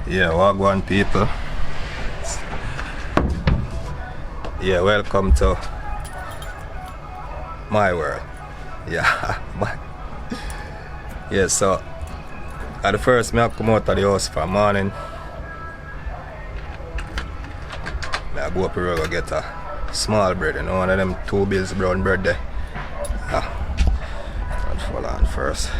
Yeah, wagwan people. Yeah, welcome to my world. Yeah, yeah. So at the first, I come out of the house for morning. I go up the road and get a small bread, you know, one of them 2 bills brown bread there. Yeah. I'll follow on first.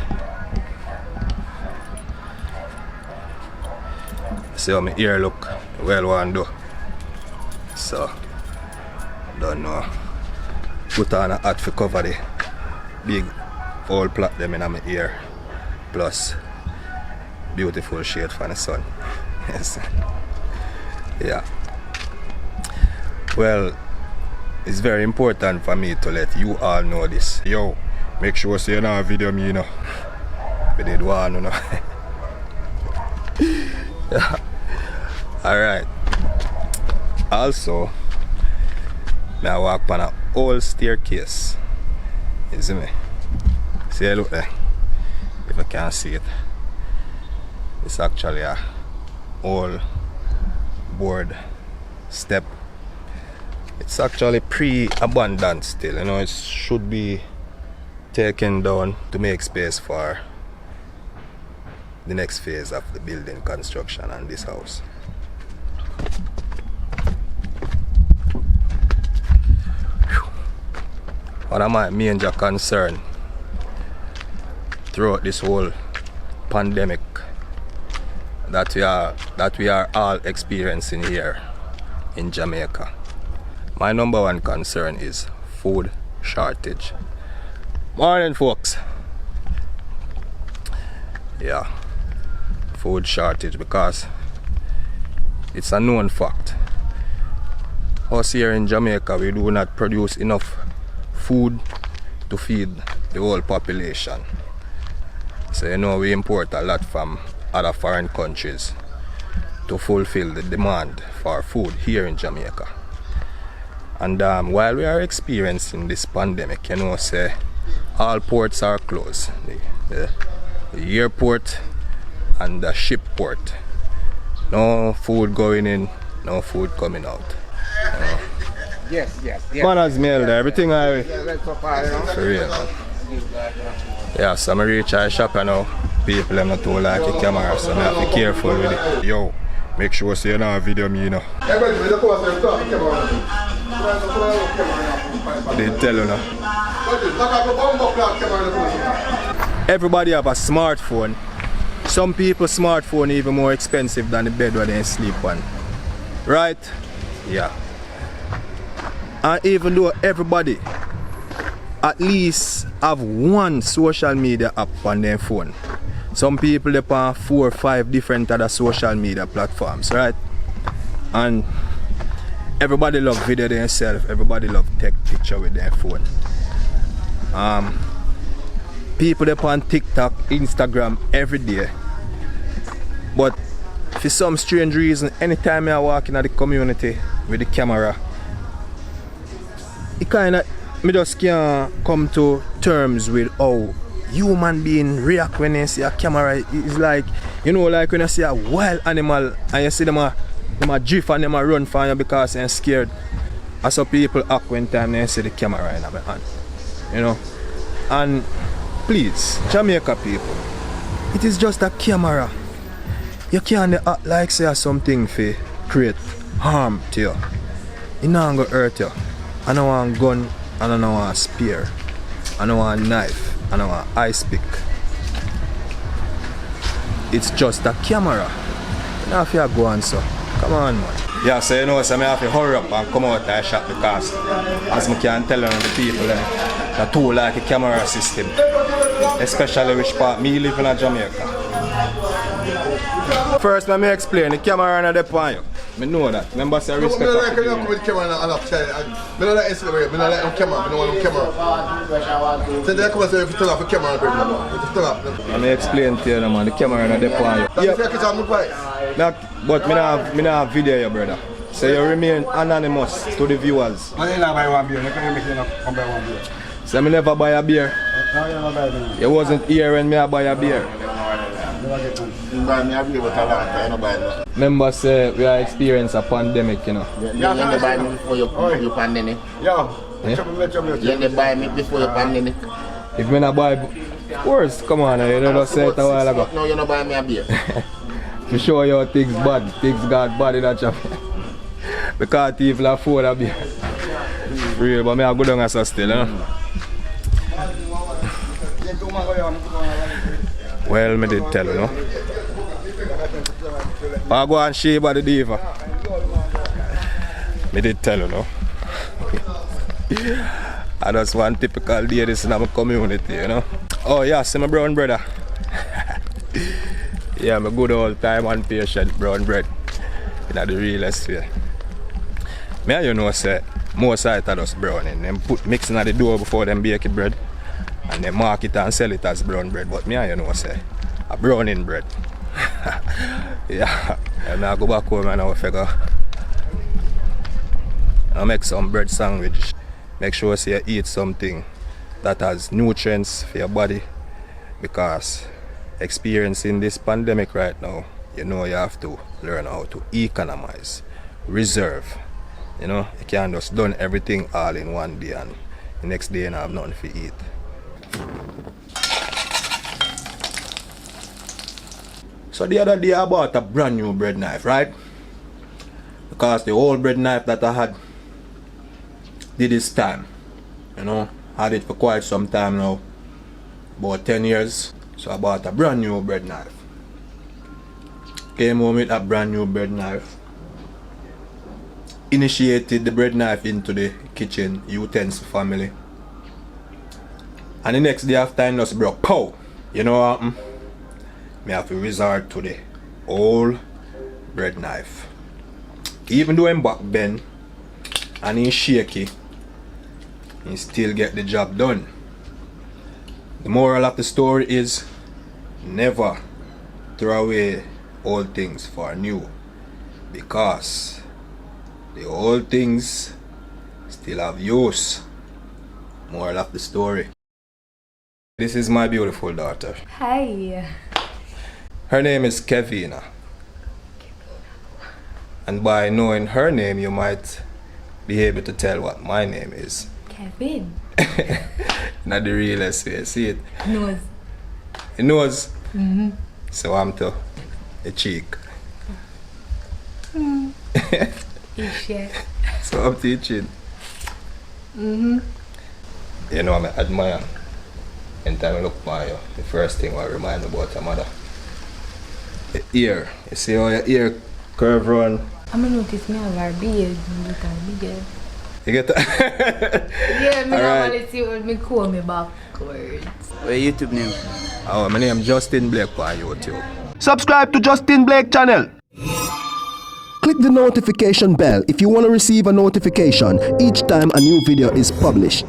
See how my ear look, well one do. So, don't know. Put on a hat for cover the big old plot them in my ear. Plus, beautiful shade for the sun. Yes. Yeah. Well, it's very important for me to let you all know this. Yo, make sure you know video me, you know. We did one, you know. Yeah. Alright. Also, I walk on an old staircase. You see me? See, look there. If I can't see it. It's actually a old board step. It's actually pre-abandoned still, you know, it should be taken down to make space for the next phase of the building construction on this house. One of my major concern throughout this whole pandemic that we are all experiencing here in Jamaica. My number one concern is food shortage. Morning, folks. Yeah, food shortage, because it's a known fact. Us here in Jamaica, we do not produce enough food to feed the whole population. So you know, we import a lot from other foreign countries to fulfill the demand for food here in Jamaica. And while we are experiencing this pandemic, you know, say all ports are closed. The airport and the ship port. No food going in, no food coming out. Yes. Manners mail there, everything I for real. Yeah, so I reach our shop and now people are not too like the camera, so I have to be careful with it. Yo, make sure you know video me, you know. They tell you now. Everybody have a smartphone. Some people's smartphone even more expensive than the bed where they sleep on. Right? Yeah. And even though everybody at least have one social media app on their phone, some people they on 4 or 5 different other social media platforms, right? And everybody love video themselves, everybody love take picture with their phone. People they on TikTok, Instagram every day. But for some strange reason, anytime I walk in the community with the camera, it kinda, me just can't come to terms with how human being react when they see a camera. It's like, you know, like when you see a wild animal and you see them a drift and them a run from you because they're scared. That's how people act when time they see the camera in my hand. You know? And please, Jamaica people, it is just a camera. You can't act like say something for create harm to you. It not gonna hurt you. I don't want a gun, I don't want a spear, I don't want a knife, I don't want an ice pick. It's just a camera. You know if you go on, so come on, man. Yeah, so you know, so I have to hurry up and come out of the shop because as I can tell the people that too like a camera system. Especially which part me live in Jamaica. First let me explain, the camera on the point. I know that. Remember say respect. I don't like with camera and I don't like Instagram, I don't like camera, I don't want camera. So they come and say if you turn off the camera, let me explain to you, man, the camera on the point. Yeah. But I don't have video here, brother. So you remain anonymous to the viewers. I didn't buy one beer, come buy one beer. So I never buy a beer. No, you never buy a beer. You wasn't here when I buy a beer. Buy me a beer with a lot, I don't buy no. Remember say we are experiencing a pandemic, you know. You buy me before you pandemic. Yeah. You buy me before you pandemic. If me not buy worse, come on, you don't say it a while ago. No, you don't buy me a beer. To show you things bad, things got bad in that shop. Because people afford a beer. Real, but me I go down as a still, you know. Well, me did tell you, no? I go and shave by the diva. Me did tell you, no? I just one typical day this in my community, you know? Oh yeah, see my brown brother. Yeah, my good old time and patient brown bread. In the realest way. Me and you know say, most side are just browning. Them put mixing at the door before them bake it bread. And they mark it and sell it as brown bread. But me and you know say, a browning bread. Yeah, and I go back home and I figure I make some bread sandwich. Make sure you eat something that has nutrients for your body, because experiencing this pandemic right now, you know you have to learn how to economize, reserve. You know, you can't just done everything all in one day and the next day you don't have nothing to eat. So the other day I bought a brand new bread knife, right? Because the old bread knife that I had did its time. You know, had it for quite some time now. About 10 years. So I bought a brand new bread knife. Came home with a brand new bread knife. Initiated the bread knife into the kitchen utensil family. And the next day after it just broke. Pow! You know what happened? Me have to resort to the old bread knife. Even though I'm back bend and he's shaky, he still get the job done. The moral of the story is never throw away old things for new, because the old things still have use. Moral of the story. This is my beautiful daughter. Hi. Her name is Kevina. And by knowing her name, you might be able to tell what my name is. Kevin. Not the realest way. See it? Nose. It knows. Mm-hmm. So I'm to a cheek. Ish. So I'm teaching. Mm-hmm. You know, I admire. Anytime I look by you, the first thing I remind me about your mother. The ear. You see how your ear curve run? I'm gonna notice me have our beard. You get that? Yeah, me Alright. normally see when me comb me backwards. What's your YouTube name? Oh, my name is Justin Blake on YouTube. Subscribe to Justin Blake channel. Click the notification bell if you want to receive a notification each time a new video is published.